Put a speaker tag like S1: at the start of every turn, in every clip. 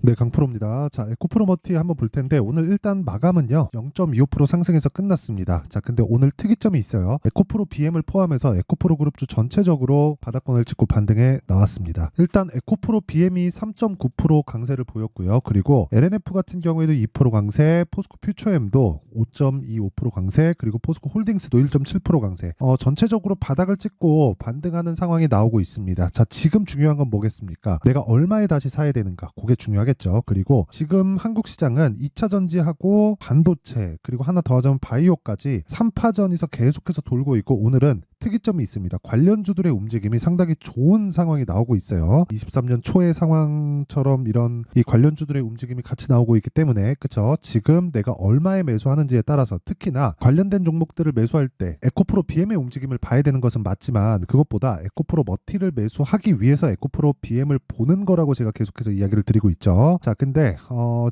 S1: 네, 강프로입니다. 자, 에코프로머티 한번 볼 텐데 오늘 일단 마감은요 0.25% 상승해서 끝났습니다. 자, 근데 오늘 특이점이 있어요. 에코프로 BM을 포함해서 에코프로 그룹주 전체적으로 바닥권을 찍고 반등해 나왔습니다. 일단 에코프로 BM이 3.9% 강세를 보였고요. 그리고 LNF 같은 경우에도 2% 강세, 포스코 퓨처엠도 5.25% 강세, 그리고 포스코 홀딩스도 1.7% 강세. 전체적으로 바닥을 찍고 반등하는 상황이 나오고 있습니다. 자, 지금 중요한 건 뭐겠습니까? 내가 얼마에 다시 사야 되는가? 그게 중요하겠죠. 그리고 지금 한국 시장은 2차 전지하고 반도체 그리고 하나 더 하자면 바이오까지 3파전에서 계속해서 돌고 있고 오늘은 특이점이 있습니다. 관련주들의 움직임이 상당히 좋은 상황이 나오고 있어요. 23년 초의 상황처럼 이런 이 관련주들의 움직임이 같이 나오고 있기 때문에 그쵸? 지금 내가 얼마에 매수하는지에 따라서 특히나 관련된 종목들을 매수할 때 에코프로 BM의 움직임을 봐야 되는 것은 맞지만 그것보다 에코프로 머티를 매수하기 위해서 에코프로 BM을 보는 거라고 제가 계속해서 이야기를 드리고 있죠. 자, 근데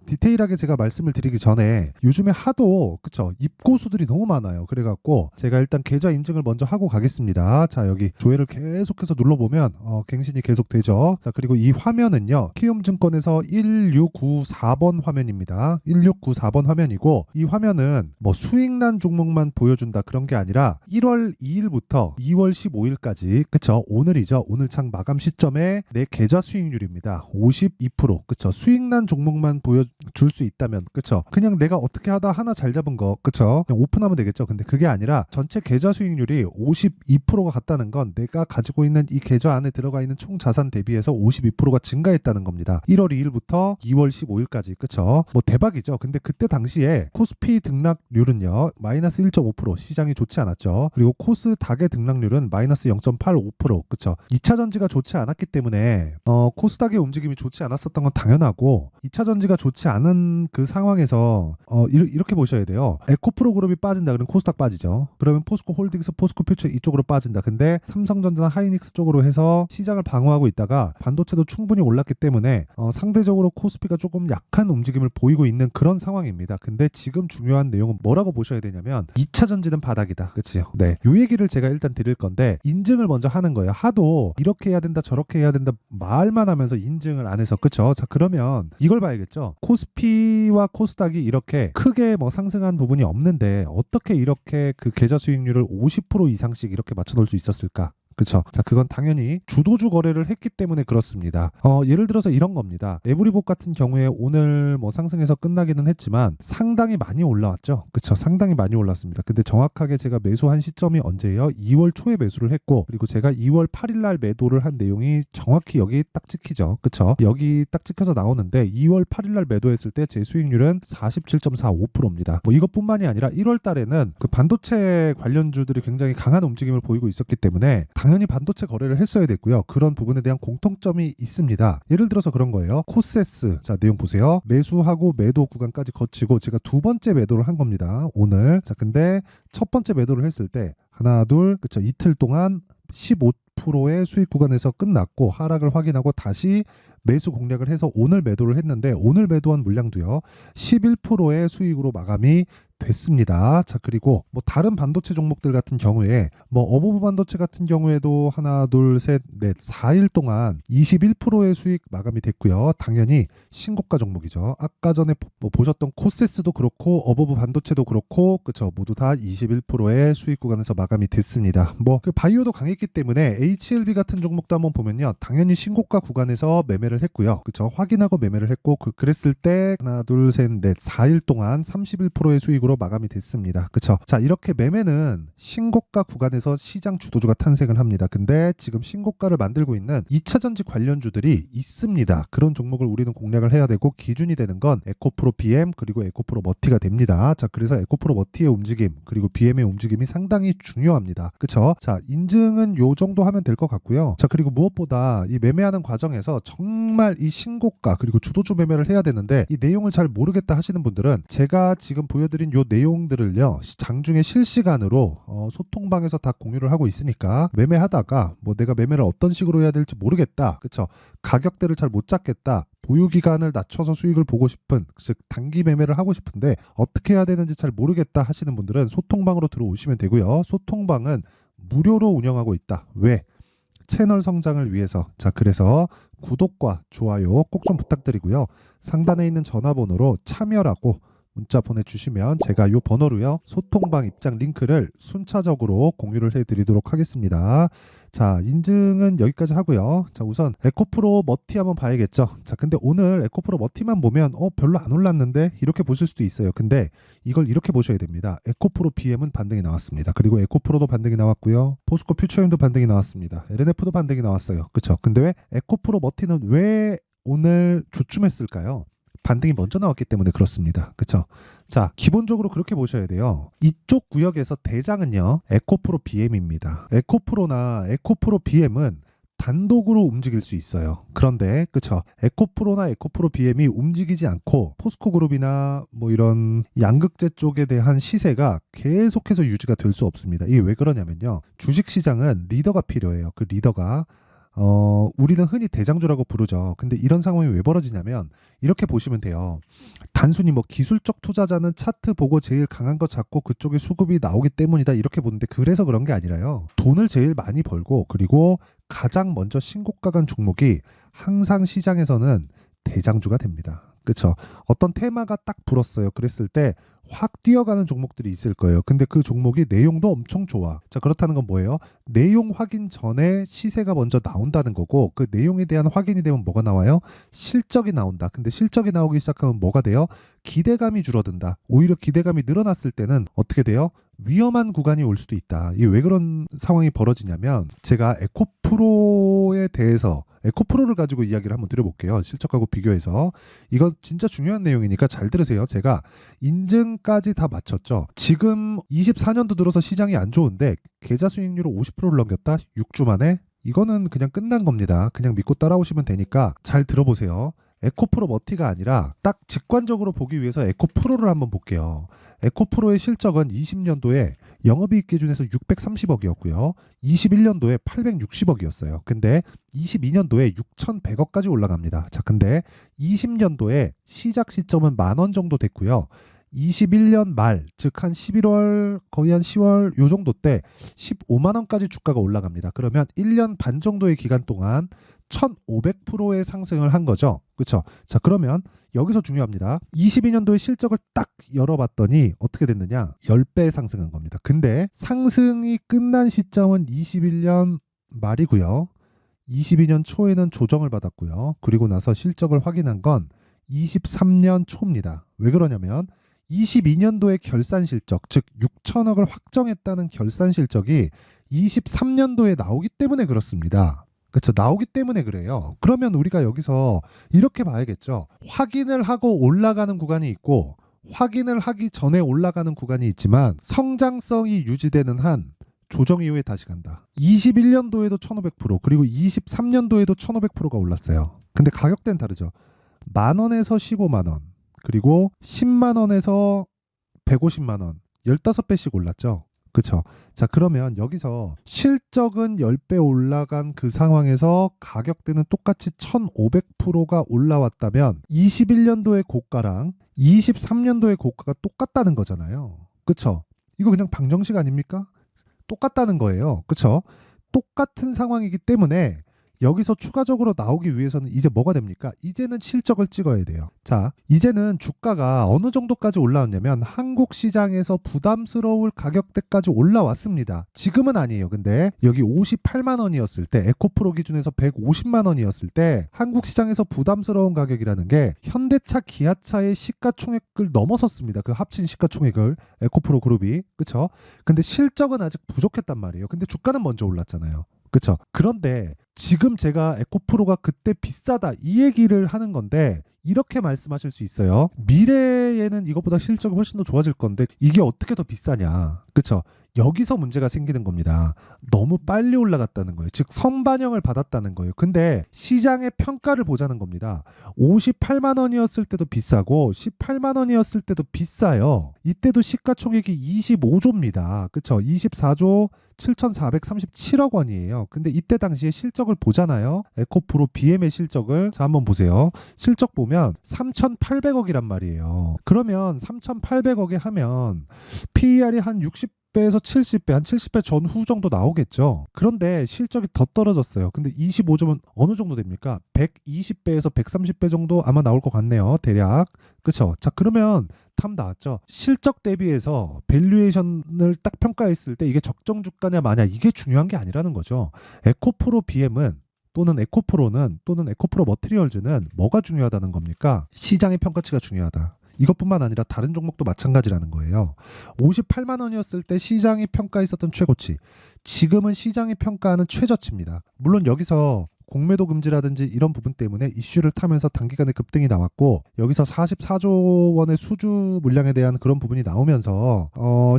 S1: 디테일하게 제가 말씀을 드리기 전에 요즘에 하도 그쵸? 입고수들이 너무 많아요. 그래갖고 제가 일단 계좌 인증을 먼저 하고 가겠습니다. 자, 여기 조회를 계속해서 눌러보면 갱신이 계속 되죠. 자, 그리고 이 화면은요 키움증권에서 1694번 화면입니다. 1694번 화면이고 이 화면은 뭐 수익난 종목만 보여준다 그런 게 아니라 1월 2일부터 2월 15일까지 그쵸? 오늘이죠. 오늘 창 마감 시점에 내 계좌 수익률입니다. 52% 그쵸? 수익난 종목만 보여줄 수 있다면 그쵸? 그냥 내가 어떻게 하다 하나 잘 잡은 거 그쵸? 그냥 오픈하면 되겠죠. 근데 그게 아니라 전체 계좌 수익률이 52%가 같다는 건 내가 가지고 있는 이 계좌 안에 들어가 있는 총 자산 대비해서 52%가 증가했다는 겁니다. 1월 2일부터 2월 15일까지 그쵸? 뭐 대박이죠. 근데 그때 당시에 코스피 등락률은요 마이너스 1.5% 시장이 좋지 않았죠. 그리고 코스닥의 등락률은 마이너스 0.85% 그쵸? 2차 전지가 좋지 않았기 때문에 코스닥의 움직임이 좋지 않았었던 건 당연하고 2차 전지가 좋지 않은 그 상황에서 이렇게 보셔야 돼요. 에코프로 그룹이 빠진다 그러면 코스닥 빠지죠. 그러면 포스코 홀딩스, 포스코 퓨처 이쪽으로 빠진다. 근데 삼성전자나 하이닉스 쪽으로 해서 시장을 방어하고 있다가 반도체도 충분히 올랐기 때문에 상대적으로 코스피가 조금 약한 움직임을 보이고 있는 그런 상황입니다. 근데 지금 중요한 내용은 뭐라고 보셔야 되냐면 2차 전지는 바닥이다. 그치요? 네. 요 얘기를 제가 일단 드릴 건데 인증을 먼저 하는 거예요. 하도 이렇게 해야 된다 저렇게 해야 된다 말만 하면서 인증을 안 해서 그쵸? 자, 그러면 이걸 봐야겠죠. 코스피와 코스닥이 이렇게 크게 뭐 상승한 부분이 없는데 어떻게 이렇게 그 계좌 수익률을 50% 이상씩 이렇게 맞춰놓을 수 있었을까? 그쵸. 자, 그건 당연히 주도주 거래를 했기 때문에 그렇습니다. 예를 들어서 이런 겁니다. 에브리봇 같은 경우에 오늘 뭐 상승해서 끝나기는 했지만 상당히 많이 올라왔죠. 그쵸. 상당히 많이 올랐습니다. 근데 정확하게 제가 매수한 시점이 언제예요? 2월 초에 매수를 했고 그리고 제가 2월 8일 날 매도를 한 내용이 정확히 여기 딱 찍히죠. 그쵸. 여기 딱 찍혀서 나오는데 2월 8일 날 매도했을 때 제 수익률은 47.45%입니다. 뭐 이것뿐만이 아니라 1월 달에는 그 반도체 관련주들이 굉장히 강한 움직임을 보이고 있었기 때문에 당연히 반도체 거래를 했어야 됐고요. 그런 부분에 대한 공통점이 있습니다. 예를 들어서 그런 거예요. 코세스. 자, 내용 보세요. 매수하고 매도 구간까지 거치고 제가 두 번째 매도를 한 겁니다. 오늘. 자, 근데 첫 번째 매도를 했을 때 하나, 둘, 그쵸. 이틀 동안 15%의 수익 구간에서 끝났고 하락을 확인하고 다시 매수 공략을 해서 오늘 매도를 했는데 오늘 매도한 물량도요. 11%의 수익으로 마감이 됐습니다. 자, 그리고 뭐 다른 반도체 종목들 같은 경우에 뭐 어버브 반도체 같은 경우에도 하나, 둘, 셋, 넷, 4일 동안 21%의 수익 마감이 됐고요. 당연히 신고가 종목이죠. 아까 전에 뭐 보셨던 코세스도 그렇고 어버브 반도체도 그렇고 그쵸. 모두 다 21%의 수익 구간에서 마감이 됐습니다. 뭐 그 바이오도 강했기 때문에 HLB 같은 종목도 한번 보면요. 당연히 신고가 구간에서 매매를 했고요. 그쵸. 확인하고 매매를 했고 그랬을 때 하나, 둘, 셋, 넷, 4일 동안 31%의 수익으로 마감이 됐습니다. 그쵸? 자, 이렇게 매매는 신고가 구간에서 시장 주도주가 탄생을 합니다. 근데 지금 신고가를 만들고 있는 2차전지 관련주들이 있습니다. 그런 종목을 우리는 공략을 해야 되고 기준이 되는 건 에코프로 BM 그리고 에코프로 머티가 됩니다. 자, 그래서 에코프로 머티의 움직임 그리고 BM의 움직임이 상당히 중요합니다. 그쵸? 자, 인증은 요 정도 하면 될 것 같고요. 자, 그리고 무엇보다 이 매매하는 과정에서 정말 이 신고가 그리고 주도주 매매를 해야 되는데 이 내용을 잘 모르겠다 하시는 분들은 제가 지금 보여드린 요 내용들을요 장중에 실시간으로 소통방에서 다 공유를 하고 있으니까 매매하다가 뭐 내가 매매를 어떤 식으로 해야 될지 모르겠다 그쵸 가격대를 잘 못 잡겠다 보유기간을 낮춰서 수익을 보고 싶은 즉 단기 매매를 하고 싶은데 어떻게 해야 되는지 잘 모르겠다 하시는 분들은 소통방으로 들어오시면 되고요. 소통방은 무료로 운영하고 있다. 왜? 채널 성장을 위해서. 자, 그래서 구독과 좋아요 꼭 좀 부탁드리고요. 상단에 있는 전화번호로 참여라고 문자 보내주시면 제가 이 번호로요 소통방 입장 링크를 순차적으로 공유를 해드리도록 하겠습니다. 자, 인증은 여기까지 하고요. 자, 우선 에코프로 머티 한번 봐야겠죠. 자, 근데 오늘 에코프로 머티만 보면 별로 안 올랐는데 이렇게 보실 수도 있어요. 근데 이걸 이렇게 보셔야 됩니다. 에코프로 BM은 반등이 나왔습니다. 그리고 에코프로도 반등이 나왔고요. 포스코 퓨처엠도 반등이 나왔습니다. LNF도 반등이 나왔어요. 그쵸? 근데 왜 에코프로 머티는 왜 오늘 조춤했을까요? 반등이 먼저 나왔기 때문에 그렇습니다. 그쵸? 자, 기본적으로 그렇게 보셔야 돼요. 이쪽 구역에서 대장은요 에코프로 BM입니다. 에코프로나 에코프로 BM은 단독으로 움직일 수 있어요. 그런데 그쵸? 에코프로나 에코프로 BM이 움직이지 않고 포스코 그룹이나 뭐 이런 양극재 쪽에 대한 시세가 계속해서 유지가 될 수 없습니다. 이게 왜 그러냐면요, 주식시장은 리더가 필요해요. 그 리더가 우리는 흔히 대장주라고 부르죠. 근데 이런 상황이 왜 벌어지냐면 이렇게 보시면 돼요. 단순히 뭐 기술적 투자자는 차트 보고 제일 강한 거 잡고 그쪽에 수급이 나오기 때문이다 이렇게 보는데, 그래서 그런 게 아니라요. 돈을 제일 많이 벌고 그리고 가장 먼저 신고가 간 종목이 항상 시장에서는 대장주가 됩니다. 그쵸? 어떤 테마가 딱 불었어요. 그랬을 때 확 뛰어가는 종목들이 있을 거예요. 근데 그 종목이 내용도 엄청 좋아. 자, 그렇다는 건 뭐예요? 내용 확인 전에 시세가 먼저 나온다는 거고, 그 내용에 대한 확인이 되면 뭐가 나와요? 실적이 나온다. 근데 실적이 나오기 시작하면 뭐가 돼요? 기대감이 줄어든다. 오히려 기대감이 늘어났을 때는 어떻게 돼요? 위험한 구간이 올 수도 있다. 이게 왜 그런 상황이 벌어지냐면, 제가 에코프로에 대해서 에코프로를 가지고 이야기를 한번 드려볼게요. 실적하고 비교해서. 이건 진짜 중요한 내용이니까 잘 들으세요. 제가 인증까지 다 마쳤죠. 지금 24년도 들어서 시장이 안 좋은데 계좌 수익률을 50%를 넘겼다? 6주 만에? 이거는 그냥 끝난 겁니다. 그냥 믿고 따라오시면 되니까 잘 들어보세요. 에코프로 머티가 아니라 딱 직관적으로 보기 위해서 에코프로를 한번 볼게요. 에코프로의 실적은 20년도에 영업이익 기준에서 630억이었고요. 21년도에 860억이었어요. 근데 22년도에 6,100억까지 올라갑니다. 자, 근데 20년도에 시작 시점은 10,000원 정도 됐고요. 21년 말, 즉 한 11월, 거의 한 10월 요 정도 때 15만 원까지 주가가 올라갑니다. 그러면 1년 반 정도의 기간 동안 1,500%의 상승을 한 거죠. 그렇죠? 자, 그러면 여기서 중요합니다. 22년도의 실적을 딱 열어봤더니 어떻게 됐느냐? 10배 상승한 겁니다. 근데 상승이 끝난 시점은 21년 말이고요. 22년 초에는 조정을 받았고요. 그리고 나서 실적을 확인한 건 23년 초입니다. 왜 그러냐면 22년도의 결산 실적, 즉 6천억을 확정했다는 결산 실적이 23년도에 나오기 때문에 그렇습니다. 그렇죠. 나오기 때문에 그래요. 그러면 우리가 여기서 이렇게 봐야겠죠. 확인을 하고 올라가는 구간이 있고 확인을 하기 전에 올라가는 구간이 있지만 성장성이 유지되는 한 조정 이후에 다시 간다. 21년도에도 1,500% 그리고 23년도에도 1,500%가 올랐어요. 근데 가격대는 다르죠. 10,000원에서 15만 원, 그리고 10만 원에서 150만 원, 15배씩 올랐죠. 그렇죠. 자, 그러면 여기서 실적은 10배 올라간 그 상황에서 가격대는 똑같이 1,500%가 올라왔다면 21년도의 고가랑 23년도의 고가가 똑같다는 거잖아요. 그렇죠. 이거 그냥 방정식 아닙니까? 똑같다는 거예요. 그렇죠. 똑같은 상황이기 때문에 여기서 추가적으로 나오기 위해서는 이제 뭐가 됩니까? 이제는 실적을 찍어야 돼요. 자, 이제는 주가가 어느 정도까지 올라왔냐면 한국 시장에서 부담스러울 가격대까지 올라왔습니다. 지금은 아니에요. 근데 여기 58만 원이었을 때, 에코프로 기준에서 150만 원이었을 때 한국 시장에서 부담스러운 가격이라는 게 현대차, 기아차의 시가총액을 넘어섰습니다. 그 합친 시가총액을 에코프로 그룹이. 그렇죠? 근데 실적은 아직 부족했단 말이에요. 근데 주가는 먼저 올랐잖아요. 그렇죠? 그런데 지금 제가 에코프로가 그때 비싸다 이 얘기를 하는 건데, 이렇게 말씀하실 수 있어요. 미래에는 이것보다 실적이 훨씬 더 좋아질 건데 이게 어떻게 더 비싸냐. 그렇죠? 여기서 문제가 생기는 겁니다. 너무 빨리 올라갔다는 거예요. 즉 선반영을 받았다는 거예요. 근데 시장의 평가를 보자는 겁니다. 58만 원이었을 때도 비싸고 18만 원이었을 때도 비싸요. 이때도 시가총액이 25조입니다. 그렇죠? 24조 7,437억 원이에요. 근데 이때 당시에 실적을 보잖아요. 에코프로 BM의 실적을 자 한번 보세요. 실적 보면 3,800억이란 말이에요. 그러면 3,800억에 하면 PER이 한 60 60배에서 70배, 한 70배 전후 정도 나오겠죠. 그런데 실적이 더 떨어졌어요. 근데 25점은 어느 정도 됩니까? 120배에서 130배 정도 아마 나올 것 같네요. 대략. 그쵸? 자, 그러면 답 나왔죠. 실적 대비해서 밸류에이션을 딱 평가했을 때 이게 적정 주가냐 마냐 이게 중요한 게 아니라는 거죠. 에코프로 BM은 또는 에코프로는 또는 에코프로 머티리얼즈는 뭐가 중요하다는 겁니까? 시장의 평가치가 중요하다. 이것뿐만 아니라 다른 종목도 마찬가지라는 거예요. 58만 원이었을 때 시장이 평가했었던 최고치, 지금은 시장이 평가하는 최저치입니다. 물론 여기서 공매도 금지라든지 이런 부분 때문에 이슈를 타면서 단기간에 급등이 나왔고, 여기서 44조 원의 수주 물량에 대한 그런 부분이 나오면서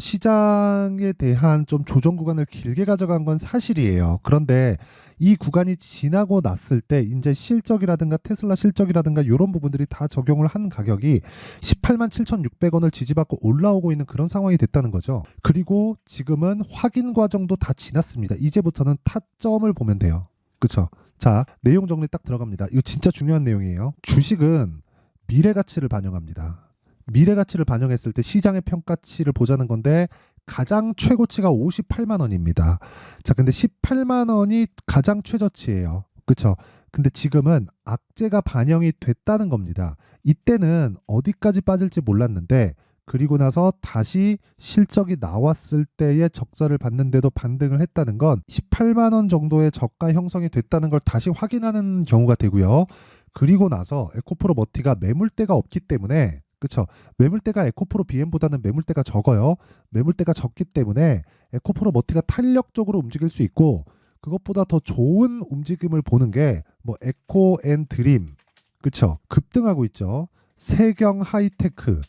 S1: 시장에 대한 좀 조정 구간을 길게 가져간 건 사실이에요. 그런데 이 구간이 지나고 났을 때 이제 실적이라든가 테슬라 실적이라든가 이런 부분들이 다 적용을 한 가격이 18만 7,600원을 지지받고 올라오고 있는 그런 상황이 됐다는 거죠. 그리고 지금은 확인 과정도 다 지났습니다. 이제부터는 타점을 보면 돼요. 그렇죠? 자, 내용 정리 딱 들어갑니다. 이거 진짜 중요한 내용이에요. 주식은 미래 가치를 반영합니다. 미래 가치를 반영했을 때 시장의 평가치를 보자는 건데 가장 최고치가 58만 원입니다. 자, 근데 18만 원이 가장 최저치예요. 그렇죠? 근데 지금은 악재가 반영이 됐다는 겁니다. 이때는 어디까지 빠질지 몰랐는데 그리고 나서 다시 실적이 나왔을 때의 적자를 봤는데도 반등을 했다는 건 18만 원 정도의 저가 형성이 됐다는 걸 다시 확인하는 경우가 되고요. 그리고 나서 에코프로 머티가 매물대가 없기 때문에, 그렇죠? 매물대가 에코프로 BM보다는 매물대가 적어요. 매물대가 적기 때문에 에코프로 머티가 탄력적으로 움직일 수 있고, 그것보다 더 좋은 움직임을 보는 게 뭐 에코 앤 드림, 그렇죠? 급등하고 있죠. 세경 하이테크,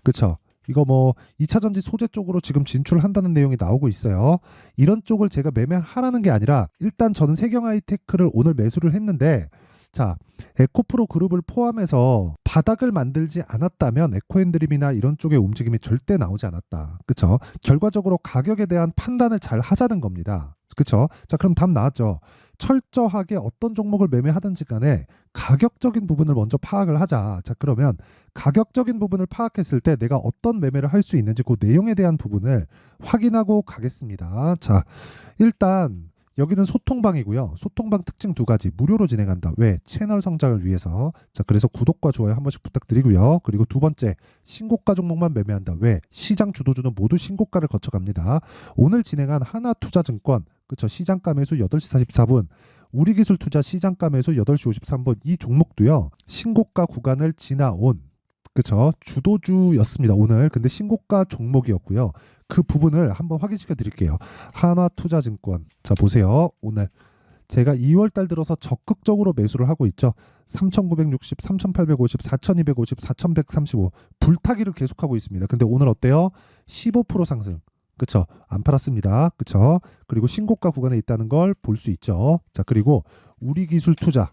S1: 그렇죠? 이거 뭐 2차 전지 소재 쪽으로 지금 진출한다는 내용이 나오고 있어요. 이런 쪽을 제가 매매하라는 게 아니라 일단 저는 세경 하이테크를 오늘 매수를 했는데, 자, 에코프로 그룹을 포함해서 바닥을 만들지 않았다면 에코앤드림이나 이런 쪽의 움직임이 절대 나오지 않았다. 그렇죠? 결과적으로 가격에 대한 판단을 잘 하자는 겁니다. 그렇죠? 자, 그럼 답 나왔죠. 철저하게 어떤 종목을 매매하든지 간에 가격적인 부분을 먼저 파악을 하자. 자, 그러면 가격적인 부분을 파악했을 때 내가 어떤 매매를 할 수 있는지 그 내용에 대한 부분을 확인하고 가겠습니다. 자, 일단 여기는 소통방이고요. 소통방 특징 두 가지 무료로 진행한다. 왜? 채널 성장을 위해서. 자, 그래서 구독과 좋아요 한 번씩 부탁드리고요. 그리고 두 번째, 신고가 종목만 매매한다. 왜? 시장 주도주는 모두 신고가를 거쳐갑니다. 오늘 진행한 하나투자증권, 그쵸? 시장가 매수 8시 44분, 우리기술투자 시장가 매수 8시 53분, 이 종목도요 신고가 구간을 지나온, 그쵸? 주도주였습니다 오늘. 근데 신고가 종목이었고요. 그 부분을 한번 확인시켜 드릴게요. 한화투자증권, 자 보세요. 오늘 제가 2월 달 들어서 적극적으로 매수를 하고 있죠. 3,960, 3,850, 4,250, 4,135 불타기를 계속하고 있습니다. 근데 오늘 어때요? 15% 상승. 그쵸? 안 팔았습니다. 그쵸? 그리고 신고가 구간에 있다는 걸 볼 수 있죠. 자, 그리고 우리기술투자.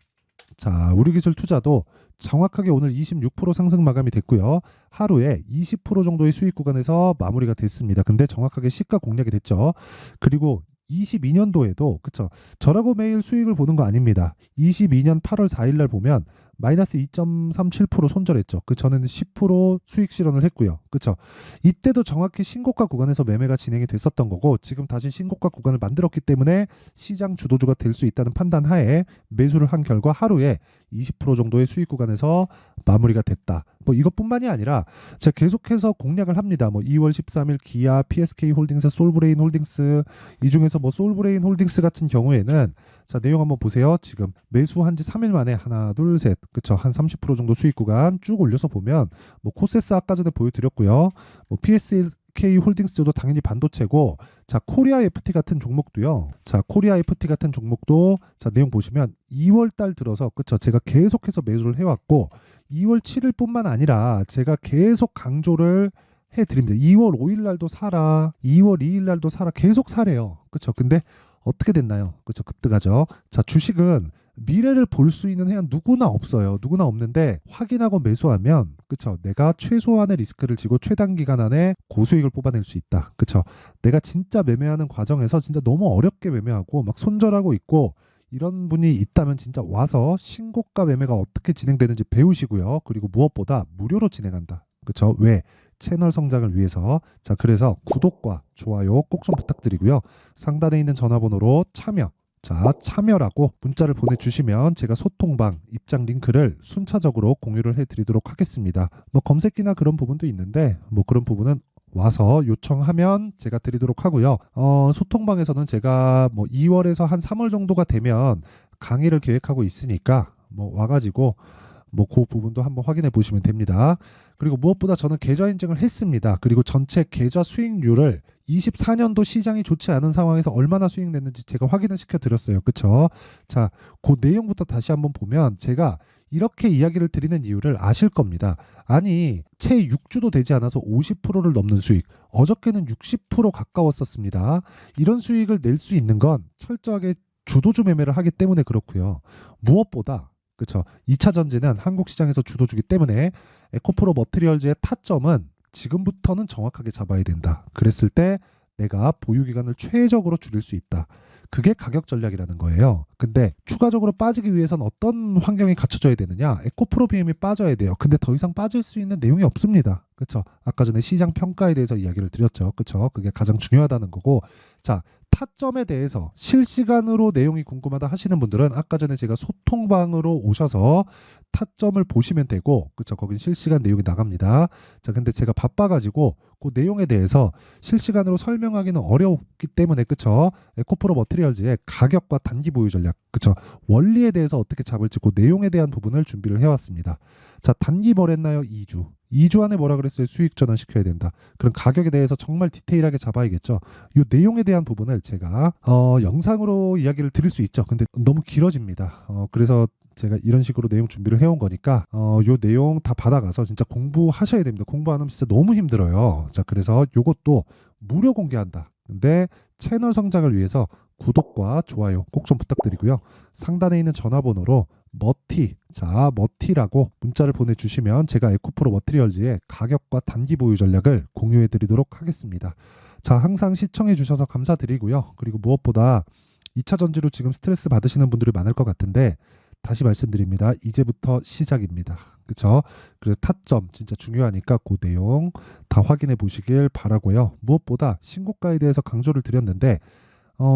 S1: 자, 우리기술투자도 정확하게 오늘 26% 상승 마감이 됐고요. 하루에 20% 정도의 수익 구간에서 마무리가 됐습니다. 근데 정확하게 시가 공략이 됐죠. 그리고 22년도에도, 그쵸? 저라고 매일 수익을 보는 거 아닙니다. 22년 8월 4일 날 보면 마이너스 2.37% 손절했죠. 그 전에는 10% 수익 실현을 했고요. 그쵸? 이때도 정확히 신고가 구간에서 매매가 진행이 됐었던 거고, 지금 다시 신고가 구간을 만들었기 때문에 시장 주도주가 될 수 있다는 판단 하에 매수를 한 결과 하루에 20% 정도의 수익 구간에서 마무리가 됐다. 뭐 이것뿐만이 아니라 제가 계속해서 공략을 합니다. 뭐 2월 13일 기아, PSK 홀딩스, 솔브레인 홀딩스, 이 중에서 뭐 솔브레인 홀딩스 같은 경우에는 자, 내용 한번 보세요. 지금 매수한 지 3일 만에 하나, 둘, 셋, 그쵸? 한 30% 정도 수익 구간 쭉 올려서 보면 뭐 코세스 아까 전에 보여드렸고요. 뭐 PSK 홀딩스도 당연히 반도체고, 자, 코리아 FT 같은 종목도요. 자, 코리아 FT 같은 종목도 자, 내용 보시면 2월 달 들어서, 그쵸? 제가 계속해서 매수를 해왔고 2월 7일뿐만 아니라 제가 계속 강조를 해드립니다. 2월 5일 날도 사라, 2월 2일 날도 사라, 계속 사래요. 그쵸? 근데 어떻게 됐나요? 그쵸? 급등하죠. 자, 주식은 미래를 볼 수 있는 해안 누구나 없어요. 누구나 없는데 확인하고 매수하면, 그쵸? 내가 최소한의 리스크를 지고 최단기간 안에 고수익을 뽑아낼 수 있다. 그쵸? 내가 진짜 매매하는 과정에서 진짜 너무 어렵게 매매하고 막 손절하고 있고 이런 분이 있다면 진짜 와서 신고가 매매가 어떻게 진행되는지 배우시고요. 그리고 무엇보다 무료로 진행한다. 그쵸? 왜? 채널 성장을 위해서. 자, 그래서 구독과 좋아요 꼭 좀 부탁드리고요. 상단에 있는 전화번호로 참여라고 문자를 보내주시면 제가 소통방 입장 링크를 순차적으로 공유를 해드리도록 하겠습니다. 뭐 검색기나 그런 부분도 있는데 뭐 그런 부분은 와서 요청하면 제가 드리도록 하고요. 소통방에서는 제가 뭐 2월에서 한 3월 정도가 되면 강의를 계획하고 있으니까 뭐 와가지고 뭐 그 부분도 한번 확인해 보시면 됩니다. 그리고 무엇보다 저는 계좌 인증을 했습니다. 그리고 전체 계좌 수익률을 24년도 시장이 좋지 않은 상황에서 얼마나 수익 냈는지 제가 확인을 시켜 드렸어요. 그쵸? 자, 그 내용부터 다시 한번 보면 제가 이렇게 이야기를 드리는 이유를 아실 겁니다. 아니, 채 6주도 되지 않아서 50%를 넘는 수익, 어저께는 60% 가까웠었습니다. 이런 수익을 낼 수 있는 건 철저하게 주도주 매매를 하기 때문에 그렇고요. 무엇보다 그렇죠. 2차 전지는 한국 시장에서 주도주기 때문에 에코프로 머티리얼즈의 타점은 지금부터는 정확하게 잡아야 된다. 그랬을 때 내가 보유 기간을 최적으로 줄일 수 있다. 그게 가격 전략이라는 거예요. 근데 추가적으로 빠지기 위해선 어떤 환경이 갖춰져야 되느냐? 에코프로 BM이 빠져야 돼요. 근데 더 이상 빠질 수 있는 내용이 없습니다. 그렇죠? 아까 전에 시장 평가에 대해서 이야기를 드렸죠. 그렇죠? 그게 가장 중요하다는 거고. 자, 타점에 대해서 실시간으로 내용이 궁금하다 하시는 분들은 아까 전에 제가 소통방으로 오셔서 타점을 보시면 되고, 그렇죠? 거긴 실시간 내용이 나갑니다. 자, 근데 제가 바빠가지고 그 내용에 대해서 실시간으로 설명하기는 어렵기 때문에, 그렇죠? 에코프로 머티리얼즈의 가격과 단기 보유 전략, 그렇죠? 원리에 대해서 어떻게 잡을지 그 내용에 대한 부분을 준비를 해왔습니다. 자, 단기 뭐랬나요? 2주 안에 뭐라 그랬어요? 수익 전환시켜야 된다. 그럼 가격에 대해서 정말 디테일하게 잡아야겠죠. 이 내용에 대한 부분을 제가 영상으로 이야기를 드릴 수 있죠. 근데 너무 길어집니다. 그래서 제가 이런 식으로 내용 준비를 해온 거니까 요 내용 다 받아가서 진짜 공부하셔야 됩니다. 공부 안 하면 진짜 너무 힘들어요. 자, 그래서 요것도 무료 공개한다. 근데 채널 성장을 위해서 구독과 좋아요 꼭 좀 부탁드리고요. 상단에 있는 전화번호로 머티라고 문자를 보내주시면 제가 에코프로 머티리얼즈의 가격과 단기 보유 전략을 공유해 드리도록 하겠습니다. 자, 항상 시청해 주셔서 감사드리고요. 그리고 무엇보다 2차 전지로 지금 스트레스 받으시는 분들이 많을 것 같은데 다시 말씀드립니다. 이제부터 시작입니다. 그렇죠? 그래서 타점 진짜 중요하니까 그 내용 다 확인해 보시길 바라고요. 무엇보다 신고가에 대해서 강조를 드렸는데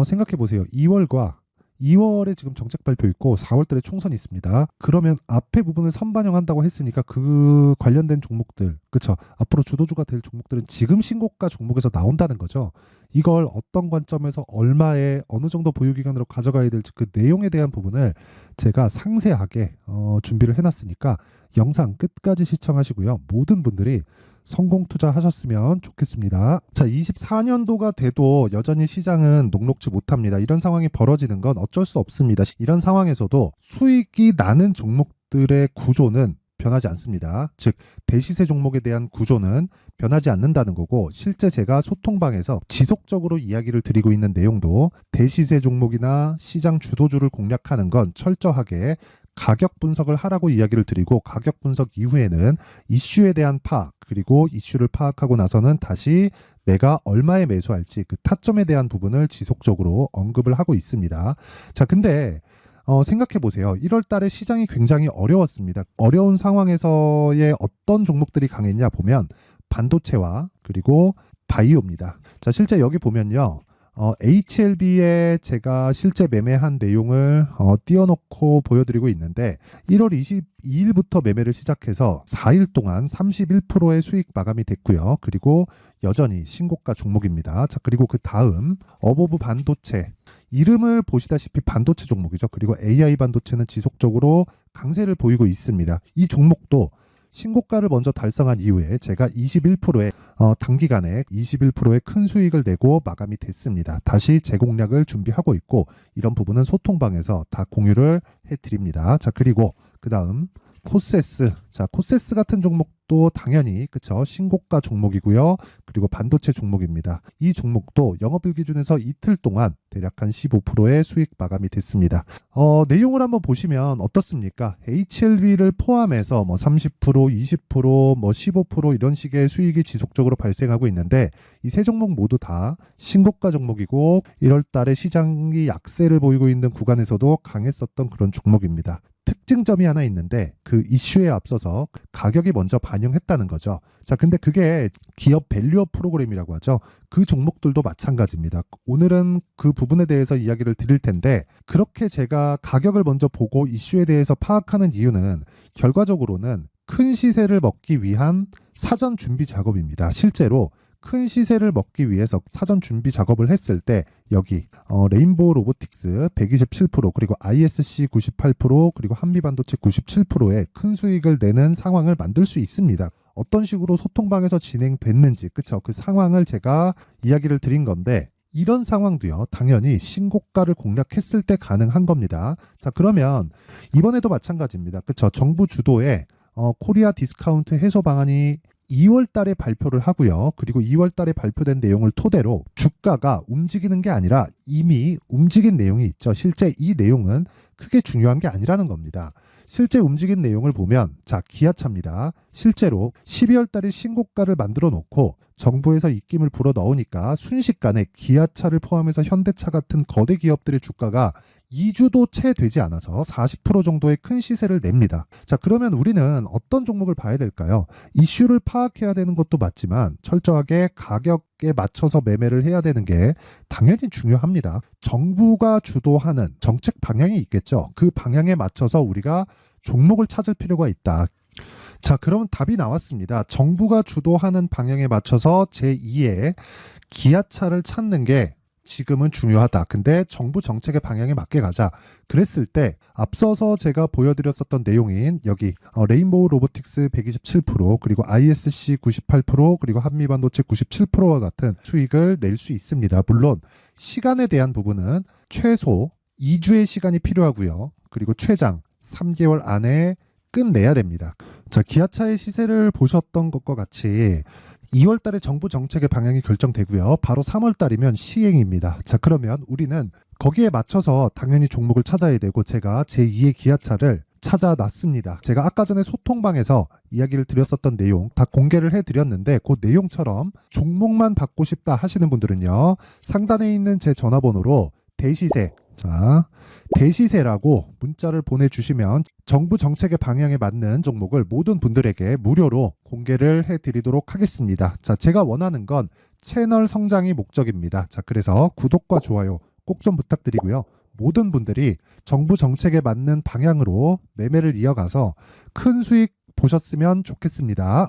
S1: 생각해 보세요. 2월에 지금 정책 발표 있고 4월 달에 총선이 있습니다. 그러면 앞에 부분을 선반영한다고 했으니까 그 관련된 종목들, 그렇죠? 앞으로 주도주가 될 종목들은 지금 신고가 종목에서 나온다는 거죠. 이걸 어떤 관점에서 얼마에 어느 정도 보유 기간으로 가져가야 될지 그 내용에 대한 부분을 제가 상세하게 준비를 해놨으니까 영상 끝까지 시청하시고요. 모든 분들이 성공 투자하셨으면 좋겠습니다. 자, 24년도가 돼도 여전히 시장은 녹록지 못합니다. 이런 상황이 벌어지는 건 어쩔 수 없습니다. 이런 상황에서도 수익이 나는 종목들의 구조는 변하지 않습니다. 즉, 대시세 종목에 대한 구조는 변하지 않는다는 거고, 실제 제가 소통방에서 지속적으로 이야기를 드리고 있는 내용도 대시세 종목이나 시장 주도주를 공략하는 건 철저하게 가격 분석을 하라고 이야기를 드리고, 가격 분석 이후에는 이슈에 대한 파악, 그리고 이슈를 파악하고 나서는 다시 내가 얼마에 매수할지 그 타점에 대한 부분을 지속적으로 언급을 하고 있습니다. 자, 근데 생각해 보세요. 1월 달에 시장이 굉장히 어려웠습니다. 어려운 상황에서의 어떤 종목들이 강했냐 보면 반도체와 그리고 바이오입니다. 자, 실제 여기 보면요. HLB에 제가 실제 매매한 내용을 띄워놓고 보여드리고 있는데 1월 22일부터 매매를 시작해서 4일 동안 31%의 수익 마감이 됐고요. 그리고 여전히 신고가 종목입니다. 자, 그리고 그 다음 어보브 반도체, 이름을 보시다시피 반도체 종목이죠. 그리고 AI 반도체는 지속적으로 강세를 보이고 있습니다. 이 종목도 신고가를 먼저 달성한 이후에 제가 21%의 단기간에 21%의 큰 수익을 내고 마감이 됐습니다. 다시 재공략을 준비하고 있고, 이런 부분은 소통방에서 다 공유를 해드립니다. 자, 그리고 그 다음 코세스. 자, 코세스 같은 종목도 당연히 그쵸, 신고가 종목이고요. 그리고 반도체 종목입니다. 이 종목도 영업일 기준에서 이틀 동안 대략 한 15%의 수익 마감이 됐습니다. 내용을 한번 보시면 어떻습니까? HLB를 포함해서 뭐 30%, 20%, 뭐 15% 이런 식의 수익이 지속적으로 발생하고 있는데, 이 세 종목 모두 다 신고가 종목이고 1월 달에 시장이 약세를 보이고 있는 구간에서도 강했었던 그런 종목입니다. 특징점이 하나 있는데 그 이슈에 앞서서 가격이 먼저 반영했다는 거죠. 자, 근데 그게 기업 밸류업 프로그램이라고 하죠. 그 종목들도 마찬가지입니다. 오늘은 그 부분에 대해서 이야기를 드릴 텐데 그렇게 제가 가격을 먼저 보고 이슈에 대해서 파악하는 이유는 결과적으로는 큰 시세를 먹기 위한 사전 준비 작업입니다. 실제로 큰 시세를 먹기 위해서 사전 준비 작업을 했을 때 여기 레인보우 로보틱스 127% 그리고 ISC 98% 그리고 한미반도체 97%의 큰 수익을 내는 상황을 만들 수 있습니다. 어떤 식으로 소통방에서 진행됐는지 그쵸? 그 상황을 제가 이야기를 드린 건데 이런 상황도요 당연히 신고가를 공략했을 때 가능한 겁니다. 자, 그러면 이번에도 마찬가지입니다. 그쵸? 정부 주도의 코리아 디스카운트 해소 방안이 2월 달에 발표를 하고요. 그리고 2월 달에 발표된 내용을 토대로 주가가 움직이는 게 아니라 이미 움직인 내용이 있죠. 실제 이 내용은 크게 중요한 게 아니라는 겁니다. 실제 움직인 내용을 보면 자, 기아차입니다. 실제로 12월 달에 신고가를 만들어 놓고 정부에서 입김을 불어 넣으니까 순식간에 기아차를 포함해서 현대차 같은 거대 기업들의 주가가 2주도 채 되지 않아서 40% 정도의 큰 시세를 냅니다. 자, 그러면 우리는 어떤 종목을 봐야 될까요? 이슈를 파악해야 되는 것도 맞지만 철저하게 가격에 맞춰서 매매를 해야 되는 게 당연히 중요합니다. 정부가 주도하는 정책 방향이 있겠죠. 그 방향에 맞춰서 우리가 종목을 찾을 필요가 있다. 자, 그럼 답이 나왔습니다. 정부가 주도하는 방향에 맞춰서 제2의 기아차를 찾는 게 지금은 중요하다. 근데 정부 정책의 방향에 맞게 가자. 그랬을 때 앞서서 제가 보여드렸었던 내용인 여기 레인보우 로보틱스 127% 그리고 ISC 98% 그리고 한미반도체 97%와 같은 수익을 낼 수 있습니다. 물론 시간에 대한 부분은 최소 2주의 시간이 필요하고요. 그리고 최장 3개월 안에 끝내야 됩니다. 자, 기아차의 시세를 보셨던 것과 같이 2월 달에 정부 정책의 방향이 결정되고요. 바로 3월 달이면 시행입니다. 자, 그러면 우리는 거기에 맞춰서 당연히 종목을 찾아야 되고 제가 제2의 기아차를 찾아놨습니다. 제가 아까 전에 소통방에서 이야기를 드렸었던 내용 다 공개를 해드렸는데 그 내용처럼 종목만 받고 싶다 하시는 분들은요. 상단에 있는 제 전화번호로 대시세 자, 대시세라고 문자를 보내주시면 정부 정책의 방향에 맞는 종목을 모든 분들에게 무료로 공개를 해드리도록 하겠습니다. 자, 제가 원하는 건 채널 성장이 목적입니다. 자, 그래서 구독과 좋아요 꼭 좀 부탁드리고요. 모든 분들이 정부 정책에 맞는 방향으로 매매를 이어가서 큰 수익 보셨으면 좋겠습니다.